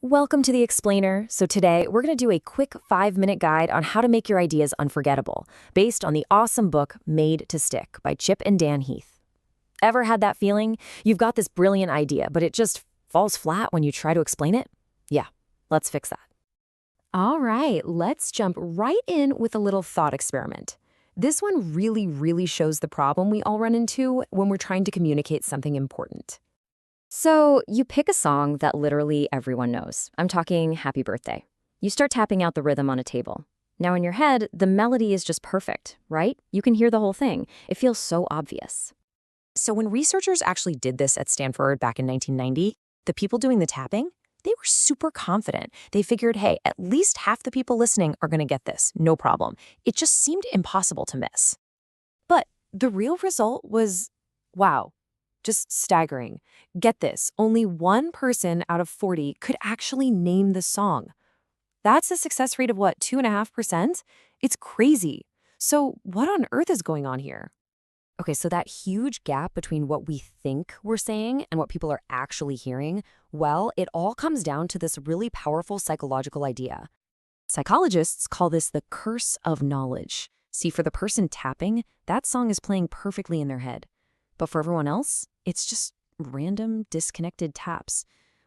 Welcome to The Explainer. So today, we're going to do a quick 5-minute guide on how to make your ideas unforgettable, based on the awesome book Made to Stick by Chip and Dan Heath. Ever had that feeling? You've got this brilliant idea, but it just falls flat when you try to explain it? Yeah, let's fix that. All right, let's jump right in with a little thought experiment. This one really shows the problem we all run into when we're trying to communicate something important. So you pick a song that literally everyone knows. I'm talking Happy Birthday. You start tapping out the rhythm on a table. Now in your head, the melody is just perfect, right? You can hear the whole thing. It feels so obvious. So when researchers actually did this at Stanford back in 1990, the people doing the tapping, they were super confident. They figured, hey, at least half the people listening are going to get this, no problem. It just seemed impossible to miss. But the real result was, wow, just staggering. Get this, only 1 person out of 40 could actually name the song. That's a success rate of what, 2.5%? It's crazy. So what on earth is going on here? Okay, so that huge gap between what we think we're saying and what people are actually hearing, well, it all comes down to this really powerful psychological idea. Psychologists call this the curse of knowledge. See, for the person tapping, that song is playing perfectly in their head. But for everyone else, it's just random, disconnected taps.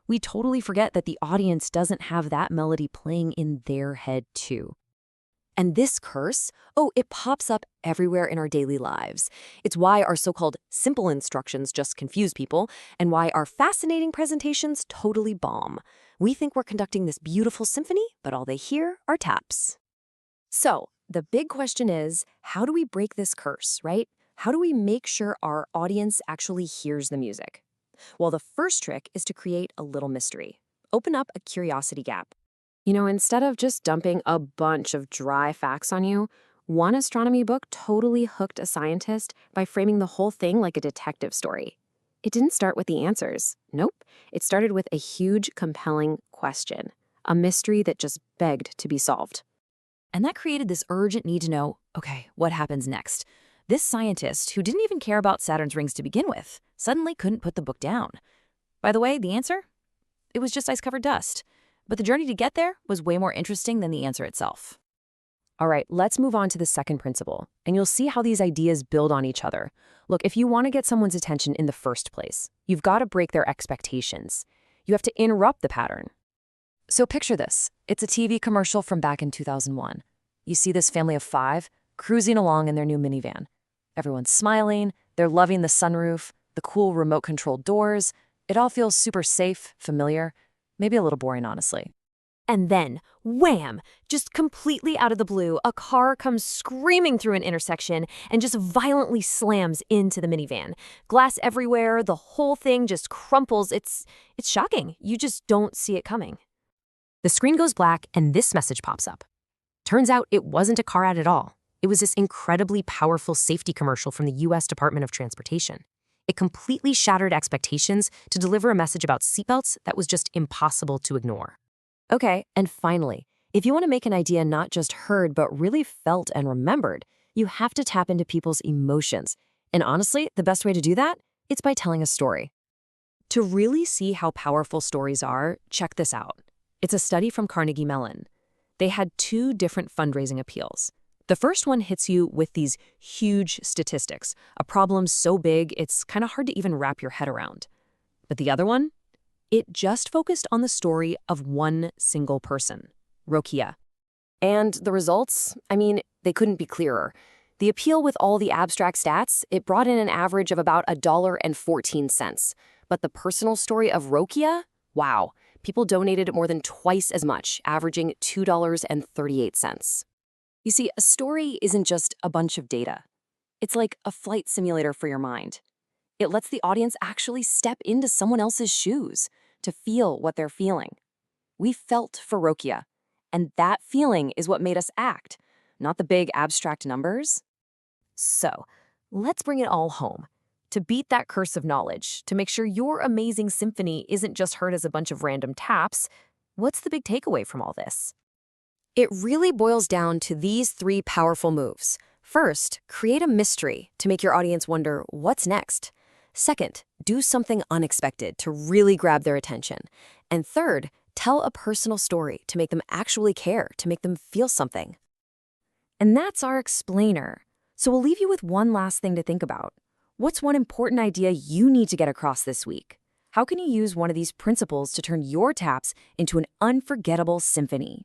We totally forget that the audience doesn't have that melody playing in their head too. And this curse, it pops up everywhere in our daily lives. It's why our so-called simple instructions just confuse people, and why our fascinating presentations totally bomb. We think we're conducting this beautiful symphony, but all they hear are taps. So, the big question is, how do we break this curse, right? How do we make sure our audience actually hears the music? Well, the first trick is to create a little mystery. Open up a curiosity gap. Instead of just dumping a bunch of dry facts on you, one astronomy book totally hooked a scientist by framing the whole thing like a detective story. It didn't start with the answers. Nope. It started with a huge, compelling question, a mystery that just begged to be solved. And that created this urgent need to know, okay, what happens next? This scientist, who didn't even care about Saturn's rings to begin with, suddenly couldn't put the book down. By the way, the answer? It was just ice-covered dust. But the journey to get there was way more interesting than the answer itself. All right, let's move on to the second principle, and you'll see how these ideas build on each other. Look, if you want to get someone's attention in the first place, you've got to break their expectations. You have to interrupt the pattern. So picture this. It's a TV commercial from back in 2001. You see this family of 5 cruising along in their new minivan. Everyone's smiling, they're loving the sunroof, the cool remote-controlled doors. It all feels super safe, familiar, maybe a little boring, honestly. And then, wham! Just completely out of the blue, a car comes screaming through an intersection and just violently slams into the minivan. Glass everywhere, the whole thing just crumples. It's shocking. You just don't see it coming. The screen goes black and this message pops up. Turns out it wasn't a car ad at all. It was this incredibly powerful safety commercial from the U.S. Department of Transportation. It completely shattered expectations to deliver a message about seatbelts that was just impossible to ignore. Okay, and finally, if you want to make an idea not just heard but really felt and remembered, you have to tap into people's emotions. And honestly, the best way to do that? It's by telling a story. To really see how powerful stories are, check this out. It's a study from Carnegie Mellon. They had 2 different fundraising appeals. The first one hits you with these huge statistics, a problem so big it's kind of hard to even wrap your head around. But the other one? It just focused on the story of one single person, Rokia. And the results? I mean, they couldn't be clearer. The appeal with all the abstract stats, it brought in an average of about $1.14. But the personal story of Rokia? Wow, people donated more than twice as much, averaging $2.38. You see, a story isn't just a bunch of data. It's like a flight simulator for your mind. It lets the audience actually step into someone else's shoes to feel what they're feeling. We felt for Rokia, and that feeling is what made us act, not the big abstract numbers. So, let's bring it all home. To beat that curse of knowledge, to make sure your amazing symphony isn't just heard as a bunch of random taps, what's the big takeaway from all this? It really boils down to these 3 powerful moves. First, create a mystery to make your audience wonder what's next. Second, do something unexpected to really grab their attention. And third, Tell a personal story to make them actually care, to make them feel something. And that's our explainer. So we'll leave you with one last thing to think about. What's one important idea you need to get across this week? How can you use one of these principles to turn your taps into an unforgettable symphony?